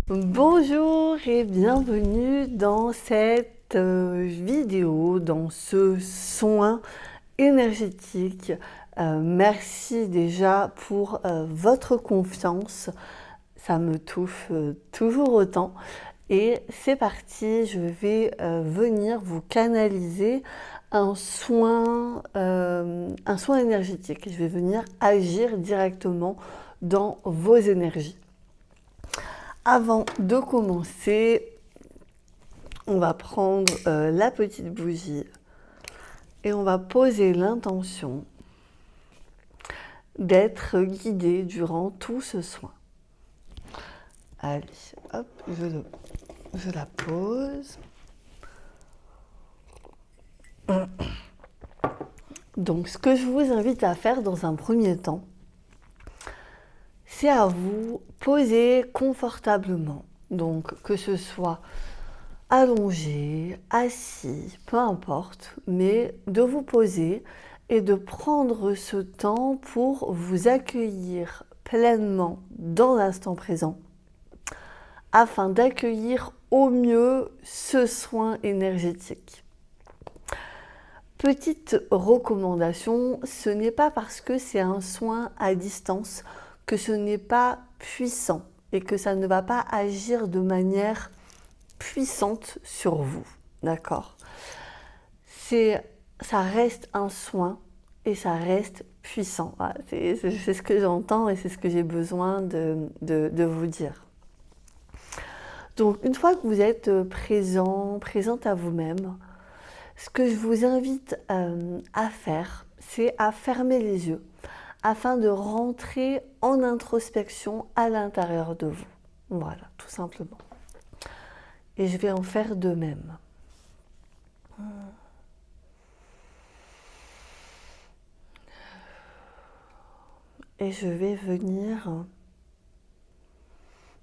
Bonjour et bienvenue dans cette vidéo, dans ce soin énergétique. Merci déjà pour votre confiance, ça me touche toujours autant. Et c'est parti, je vais venir vous canaliser un soin énergétique. Je vais venir agir directement dans vos énergies. Avant de commencer, on va prendre la petite bougie et on va poser l'intention d'être guidé durant tout ce soin. Allez, hop, je la pose. Donc, ce que je vous invite à faire dans un premier temps, c'est à vous poser confortablement. Donc, que ce soit allongé, assis, peu importe, mais de vous poser et de prendre ce temps pour vous accueillir pleinement dans l'instant présent afin d'accueillir au mieux ce soin énergétique. Petite recommandation, ce n'est pas parce que c'est un soin à distance que ce n'est pas puissant et que ça ne va pas agir de manière puissante sur vous, d'accord? Ça reste un soin et ça reste puissant. Voilà, c'est ce que j'entends et c'est ce que j'ai besoin de vous dire. Donc, une fois que vous êtes présente à vous-même, ce que je vous invite à faire, c'est à fermer les yeux afin de rentrer en introspection à l'intérieur de vous. Voilà, tout simplement. Et je vais en faire de même. Et je vais venir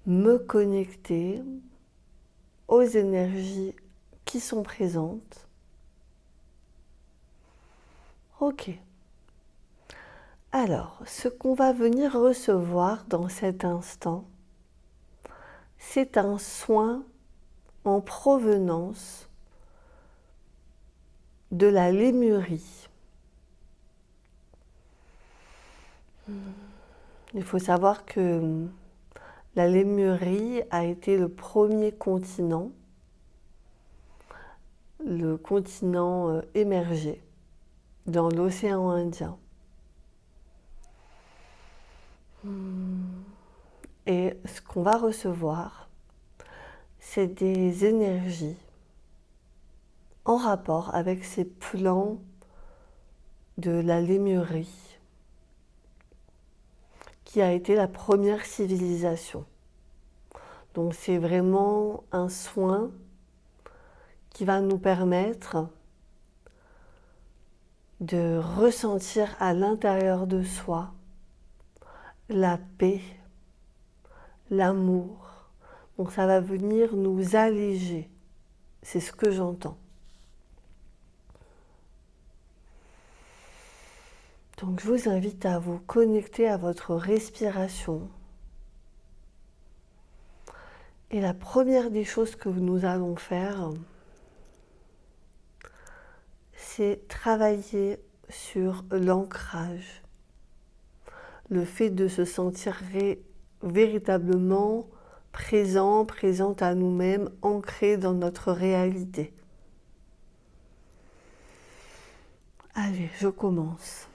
me connecter aux énergies qui sont présentes. Ok. Alors, ce qu'on va venir recevoir dans cet instant, c'est un soin en provenance de la Lémurie. Il faut savoir que la Lémurie a été le premier continent, le continent émergé dans l'océan Indien. Et ce qu'on va recevoir, c'est des énergies en rapport avec ces plans de la Lémurie, qui a été la première civilisation. Donc c'est vraiment un soin qui va nous permettre de ressentir à l'intérieur de soi la paix, l'amour. Donc ça va venir nous alléger. C'est ce que j'entends. Donc je vous invite à vous connecter à votre respiration. Et la première des choses que nous allons faire, c'est travailler sur l'ancrage. Le fait de se sentir véritablement présente à nous-mêmes, ancré dans notre réalité. Allez, je commence.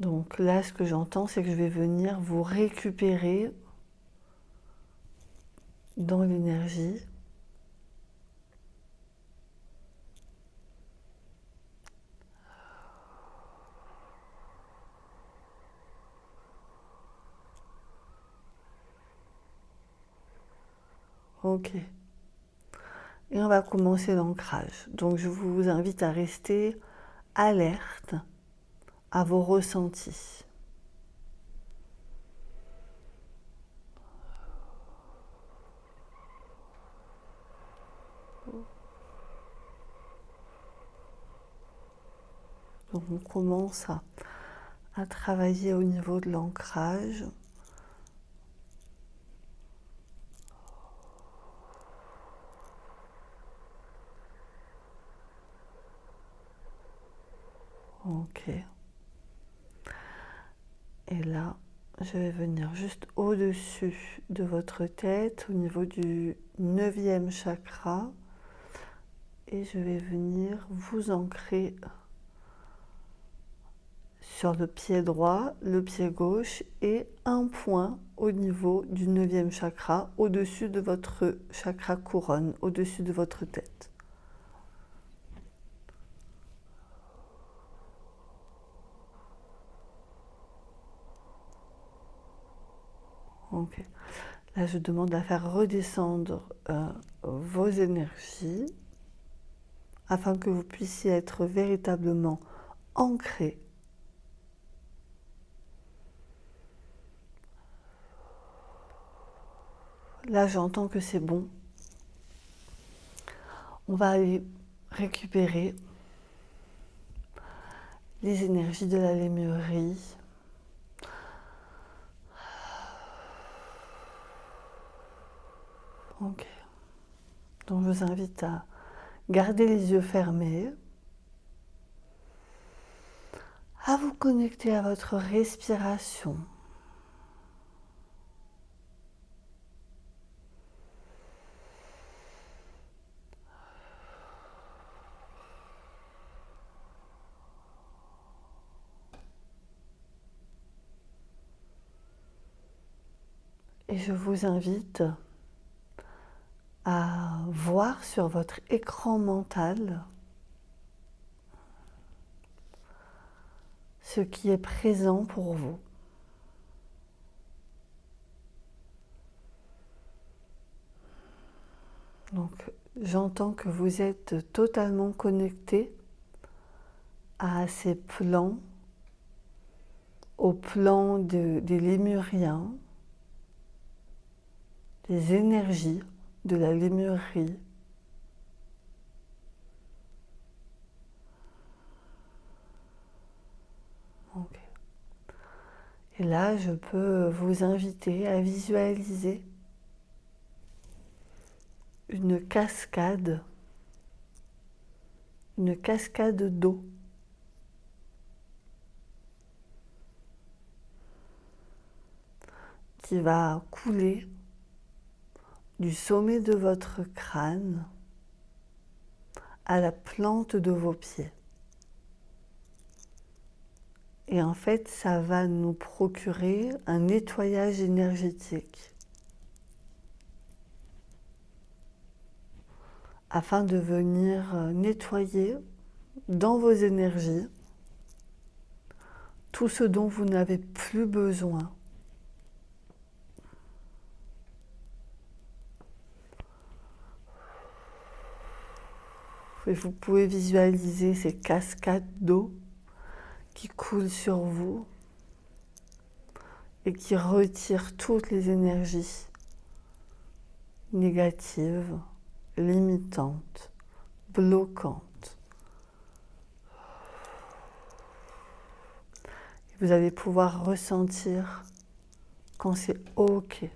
Donc là, ce que j'entends, c'est que je vais venir vous récupérer dans l'énergie. Ok. Et on va commencer l'ancrage. Donc je vous invite à rester alerte à vos ressentis. Donc on commence à travailler au niveau de l'ancrage. Ok. Et là, je vais venir juste au-dessus de votre tête, au niveau du 9e chakra. Et je vais venir vous ancrer sur le pied droit, le pied gauche et un point au niveau du 9e chakra, au-dessus de votre chakra couronne, au-dessus de votre tête. Ok. Là, je demande à faire redescendre vos énergies afin que vous puissiez être véritablement ancré. Là, j'entends que c'est bon. On va aller récupérer les énergies de la lémurie. Ok. Donc, je vous invite à garder les yeux fermés, à vous connecter à votre respiration. Et je vous invite à voir sur votre écran mental ce qui est présent pour vous. Donc, j'entends que vous êtes totalement connecté à ces plans, au plan des lémuriens, des énergies de la lémurie. Okay. Et là, je peux vous inviter à visualiser une cascade d'eau qui va couler du sommet de votre crâne à la plante de vos pieds. Et en fait, ça va nous procurer un nettoyage énergétique afin de venir nettoyer dans vos énergies tout ce dont vous n'avez plus besoin. Et vous pouvez visualiser ces cascades d'eau qui coulent sur vous et qui retirent toutes les énergies négatives, limitantes, bloquantes. Vous allez pouvoir ressentir quand c'est OK.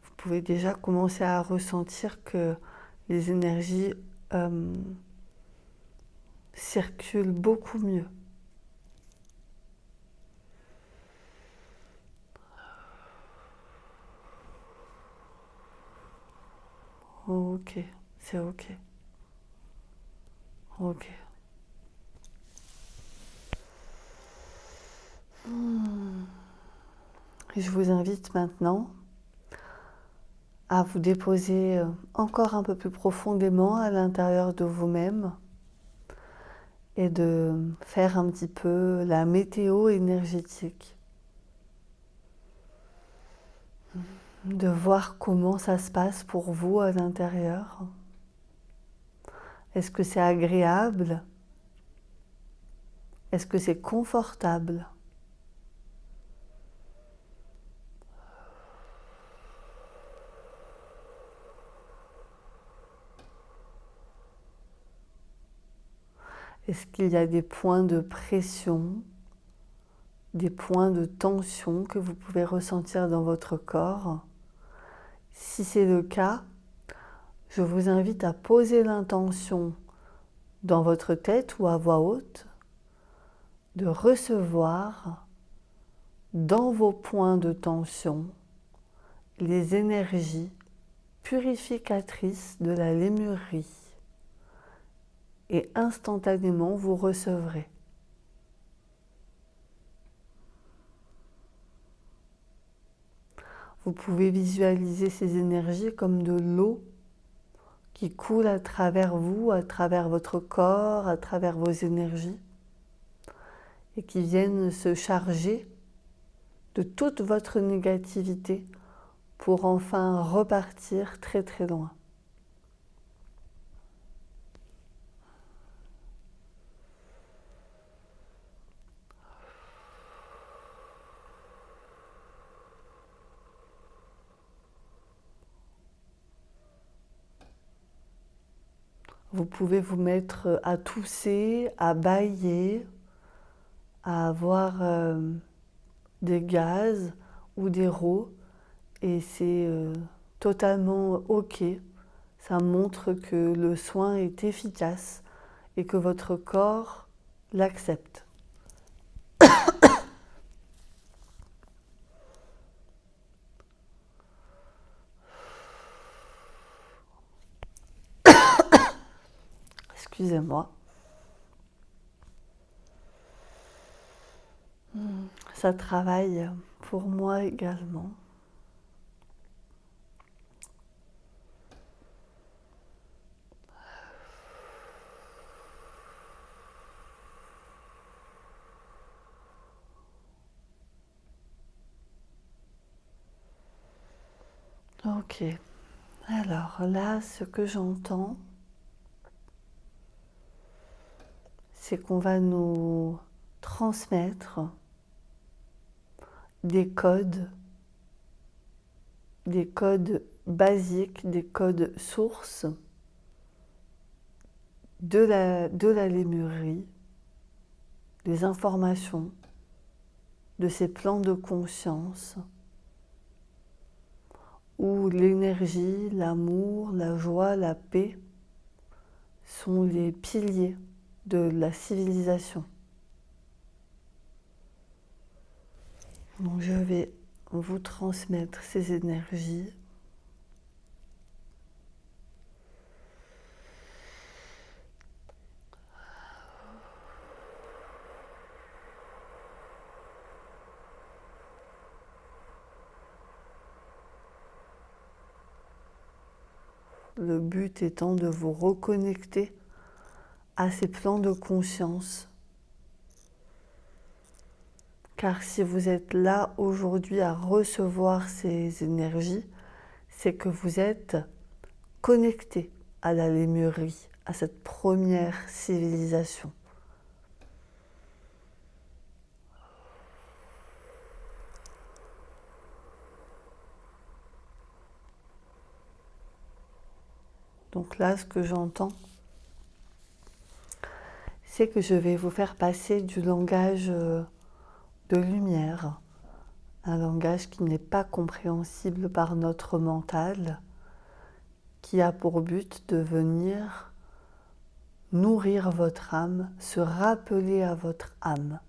Vous pouvez déjà commencer à ressentir que les énergies circulent beaucoup mieux. Ok, c'est ok. Ok. Et je vous invite maintenant à vous déposer encore un peu plus profondément à l'intérieur de vous-même et de faire un petit peu la météo énergétique. De voir comment ça se passe pour vous à l'intérieur. Est-ce que c'est agréable? Est-ce que c'est confortable? Est-ce qu'il y a des points de pression, des points de tension que vous pouvez ressentir dans votre corps? Si c'est le cas, je vous invite à poser l'intention dans votre tête ou à voix haute de recevoir dans vos points de tension les énergies purificatrices de la lémurerie et instantanément vous recevrez. Vous pouvez visualiser ces énergies comme de l'eau qui coule à travers vous, à travers votre corps, à travers vos énergies et qui viennent se charger de toute votre négativité pour enfin repartir très très loin. Vous pouvez vous mettre à tousser, à bâiller, à avoir des gaz ou des rots et c'est totalement ok. Ça montre que le soin est efficace et que votre corps l'accepte. Excusez-moi. Ça travaille pour moi également. Ok. Alors là, ce que j'entends, c'est qu'on va nous transmettre des codes basiques, des codes sources de la lémurerie, des informations de ces plans de conscience où l'énergie, l'amour, la joie, la paix sont les piliers de la civilisation. Donc je vais vous transmettre ces énergies. Le but étant de vous reconnecter à ces plans de conscience. Car si vous êtes là aujourd'hui à recevoir ces énergies, c'est que vous êtes connecté à la lémurerie, à cette première civilisation. Donc là, ce que j'entends, c'est que je vais vous faire passer du langage de lumière, un langage qui n'est pas compréhensible par notre mental, qui a pour but de venir nourrir votre âme, se rappeler à votre âme.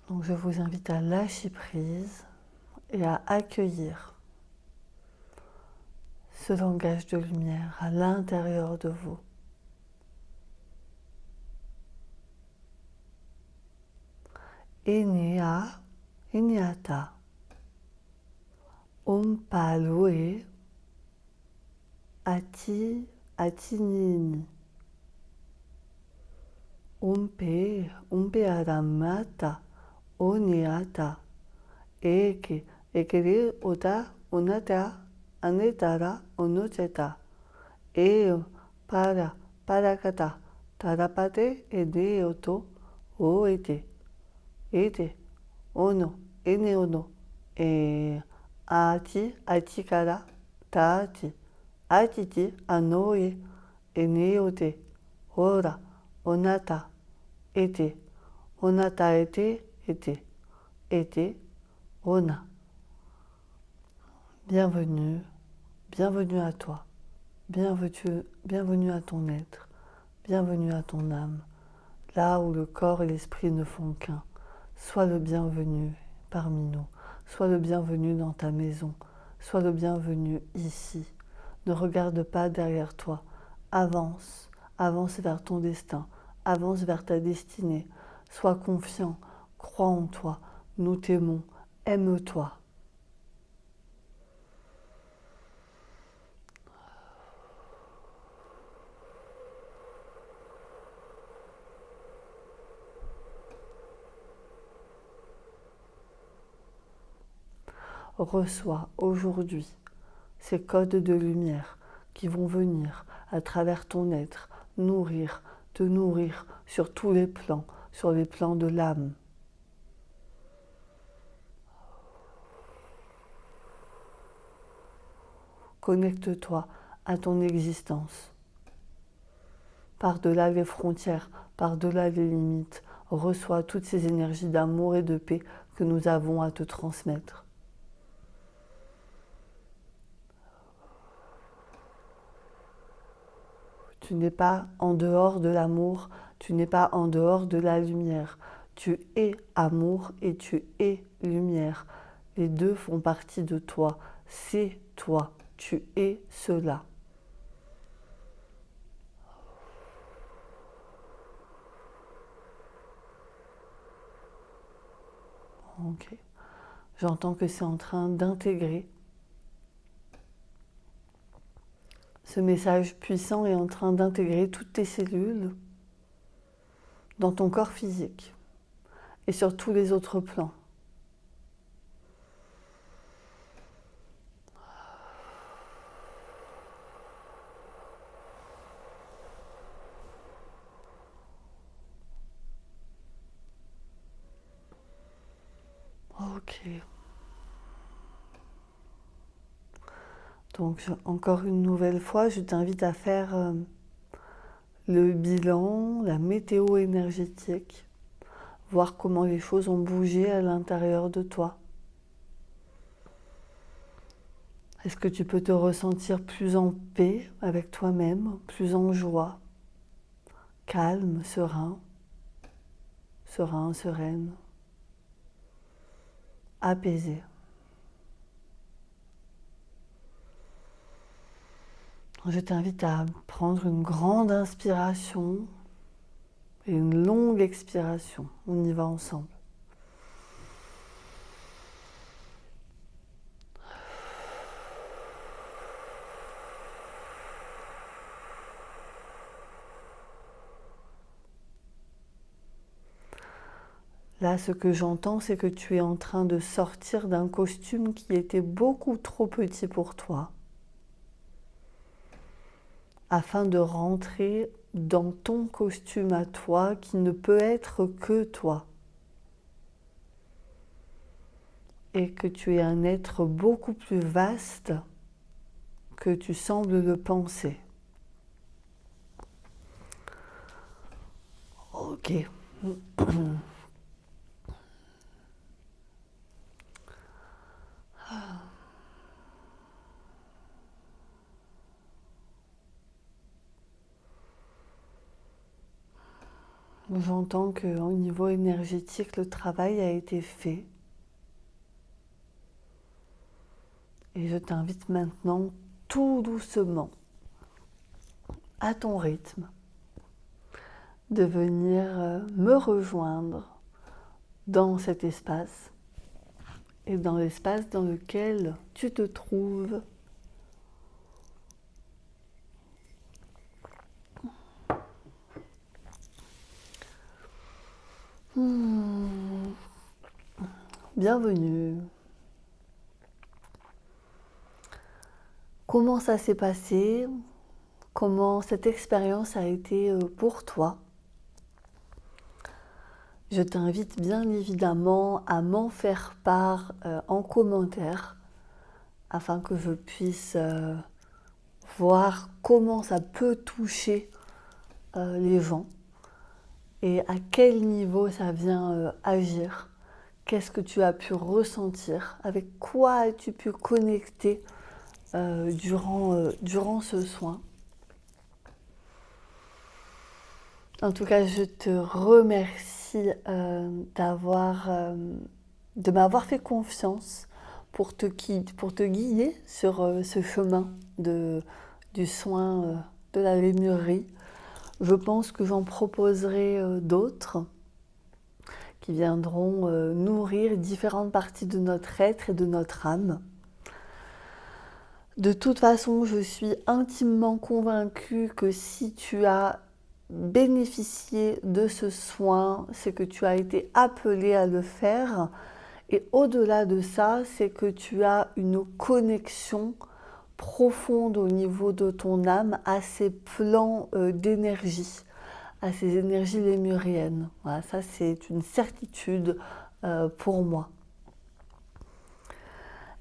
Donc je vous invite à lâcher prise et à accueillir ce langage de lumière à l'intérieur de vous. Enea, Eneata, Ompaloe, Ati, Atinini, Umpe Aramata, Oneata, Eke, Ekere Ota, Onata, Anetara, Onoteta, Para, Parakata, Tarapate, Edeoto, Oete, Ete, Ono, Eneono, Ati, Atikara, Taati, Atiti, Anoe, Eneote, ora, onata, été, onata été, été, ona. Bienvenue, bienvenue à toi, bienvenue à ton être, bienvenue à ton âme, là où le corps et l'esprit ne font qu'un. Sois le bienvenu parmi nous, sois le bienvenu dans ta maison, sois le bienvenu ici. Ne regarde pas derrière toi, avance, avance vers ton destin, avance vers ta destinée. Sois confiant, crois en toi, nous t'aimons, aime-toi. Reçois aujourd'hui ces codes de lumière qui vont venir à travers ton être, te nourrir sur tous les plans, sur les plans de l'âme. Connecte-toi à ton existence. Par-delà les frontières, par-delà les limites, reçois toutes ces énergies d'amour et de paix que nous avons à te transmettre. Tu n'es pas en dehors de l'amour, tu n'es pas en dehors de la lumière. Tu es amour et tu es lumière. Les deux font partie de toi. C'est toi. Tu es cela. Ok. J'entends que c'est en train d'intégrer. Ce message puissant est en train d'intégrer toutes tes cellules dans ton corps physique et sur tous les autres plans. Ok. Donc, encore une nouvelle fois, je t'invite à faire le bilan, la météo énergétique, voir comment les choses ont bougé à l'intérieur de toi. Est-ce que tu peux te ressentir plus en paix avec toi-même, plus en joie, calme, serein, sereine, apaisé? Je t'invite à prendre une grande inspiration et une longue expiration. On y va ensemble. Là, ce que j'entends, c'est que tu es en train de sortir d'un costume qui était beaucoup trop petit pour toi, afin de rentrer dans ton costume à toi qui ne peut être que toi. Et que tu es un être beaucoup plus vaste que tu sembles le penser. Ok. J'entends qu'au niveau énergétique, le travail a été fait. Et je t'invite maintenant, tout doucement, à ton rythme, de venir me rejoindre dans cet espace et dans l'espace dans lequel tu te trouves. Bienvenue. Comment ça s'est passé? Comment cette expérience a été pour toi? Je t'invite bien évidemment à m'en faire part en commentaire afin que je puisse voir comment ça peut toucher les gens et à quel niveau ça vient agir. Qu'est-ce que tu as pu ressentir? Avec quoi as-tu pu connecter durant ce soin? En tout cas, je te remercie de m'avoir fait confiance pour te guider sur ce chemin du soin de la lémurerie. Je pense que j'en proposerai d'autres qui viendront nourrir différentes parties de notre être et de notre âme. De toute façon, je suis intimement convaincue que si tu as bénéficié de ce soin, c'est que tu as été appelé à le faire. Et au-delà de ça, c'est que tu as une connexion profonde au niveau de ton âme à ces plans d'énergie, à ces énergies lémuriennes. Voilà, ça c'est une certitude pour moi.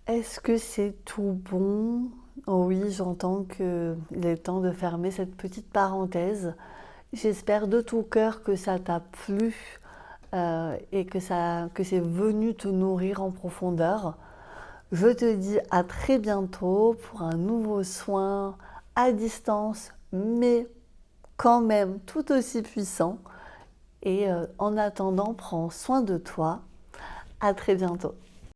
Est-ce que c'est tout bon? Oh oui, j'entends qu'il est temps de fermer cette petite parenthèse. J'espère de tout cœur que ça t'a plu et que c'est venu te nourrir en profondeur. Je te dis à très bientôt pour un nouveau soin à distance, mais quand même tout aussi puissant. Et en attendant, prends soin de toi. À très bientôt.